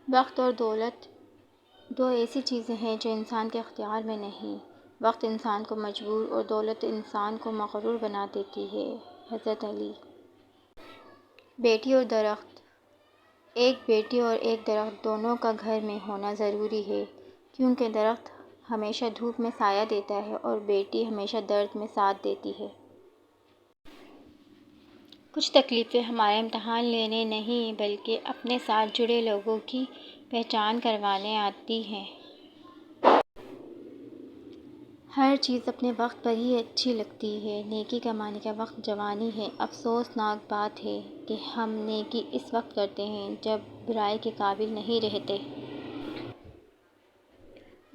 وقت اور دولت دو ایسی چیزیں ہیں جو انسان کے اختیار میں نہیں۔ وقت انسان کو مجبور اور دولت انسان کو مغرور بنا دیتی ہے۔ حضرت علی۔ بیٹی اور درخت۔ ایک بیٹی اور ایک درخت دونوں کا گھر میں ہونا ضروری ہے، کیونکہ درخت ہمیشہ دھوپ میں سایہ دیتا ہے اور بیٹی ہمیشہ درد میں ساتھ دیتی ہے۔ کچھ تکلیفیں ہمارا امتحان لینے نہیں بلکہ اپنے ساتھ جڑے لوگوں کی پہچان کروانے آتی ہیں۔ ہر چیز اپنے وقت پر ہی اچھی لگتی ہے۔ نیکی کمانے کا وقت جوانی ہے۔ افسوسناک بات ہے کہ ہم نیکی اس وقت کرتے ہیں جب برائی کے قابل نہیں رہتے۔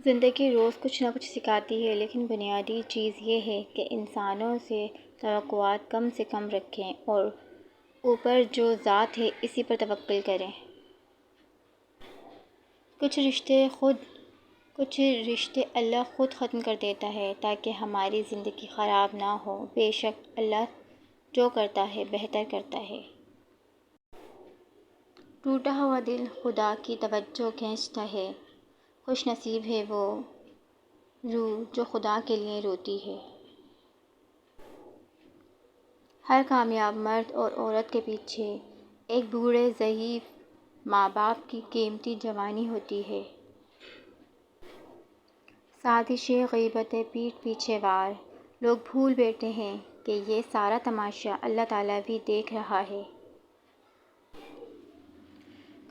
زندگی روز کچھ نہ کچھ سکھاتی ہے، لیکن بنیادی چیز یہ ہے کہ انسانوں سے توقعات کم سے کم رکھیں اور اوپر جو ذات ہے اسی پر توکل کریں۔ کچھ رشتے اللہ خود ختم کر دیتا ہے تاکہ ہماری زندگی خراب نہ ہو۔ بے شک اللہ جو کرتا ہے بہتر کرتا ہے۔ ٹوٹا ہوا دل خدا کی توجہ کھینچتا ہے۔ خوش نصیب ہے وہ روح جو خدا کے لیے روتی ہے۔ ہر کامیاب مرد اور عورت کے پیچھے ایک بوڑھے ضعیف ماں باپ کی قیمتی جوانی ہوتی ہے۔ سازشیں، غیبتیں، پیٹھ پیچھے وار۔ لوگ بھول بیٹھے ہیں کہ یہ سارا تماشا اللہ تعالیٰ بھی دیکھ رہا ہے۔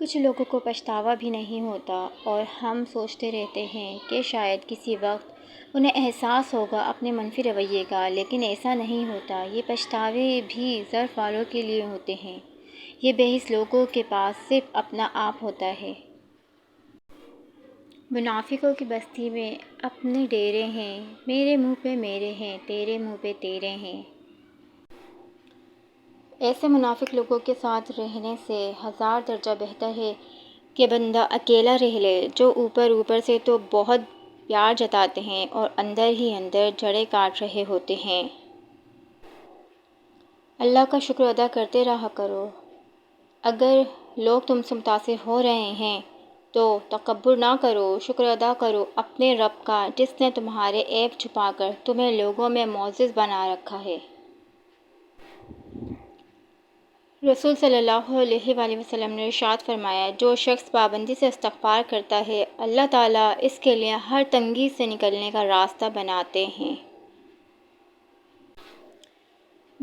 کچھ لوگوں کو پچھتاوا بھی نہیں ہوتا اور ہم سوچتے رہتے ہیں کہ شاید کسی وقت انہیں احساس ہوگا اپنے منفی رویے کا، لیکن ایسا نہیں ہوتا۔ یہ پچھتاوے بھی ظرف والوں کے لیے ہوتے ہیں۔ یہ بے حس لوگوں کے پاس صرف اپنا آپ ہوتا ہے۔ منافقوں کی بستی میں اپنے ڈیرے ہیں، میرے منہ پہ میرے ہیں، تیرے منہ پہ تیرے ہیں۔ ایسے منافق لوگوں کے ساتھ رہنے سے 1000 درجہ بہتر ہے کہ بندہ اکیلا رہ لے، جو اوپر سے تو بہت پیار جتاتے ہیں اور اندر ہی اندر جڑیں کاٹ رہے ہوتے ہیں۔ اللہ کا شکر ادا کرتے رہا کرو۔ اگر لوگ تم سے متاثر ہو رہے ہیں تو تکبر نہ کرو، شکر ادا کرو اپنے رب کا جس نے تمہارے عیب چھپا کر تمہیں لوگوں میں معزز بنا رکھا ہے۔ رسول صلی اللہ علیہ وآلہ وسلم نے ارشاد فرمایا، جو شخص پابندی سے استغفار کرتا ہے اللہ تعالیٰ اس کے لیے ہر تنگی سے نکلنے کا راستہ بناتے ہیں۔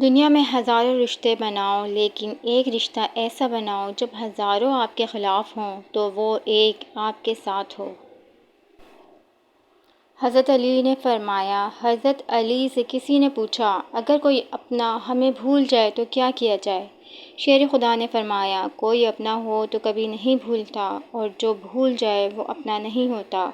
دنیا میں ہزاروں رشتے بناؤ لیکن ایک رشتہ ایسا بناؤ جب ہزاروں آپ کے خلاف ہوں تو وہ ایک آپ کے ساتھ ہو۔ حضرت علی نے فرمایا، حضرت علی سے کسی نے پوچھا، اگر کوئی اپنا ہمیں بھول جائے تو کیا کیا جائے؟ شیر خدا نے فرمایا، کوئی اپنا ہو تو کبھی نہیں بھولتا اور جو بھول جائے وہ اپنا نہیں ہوتا۔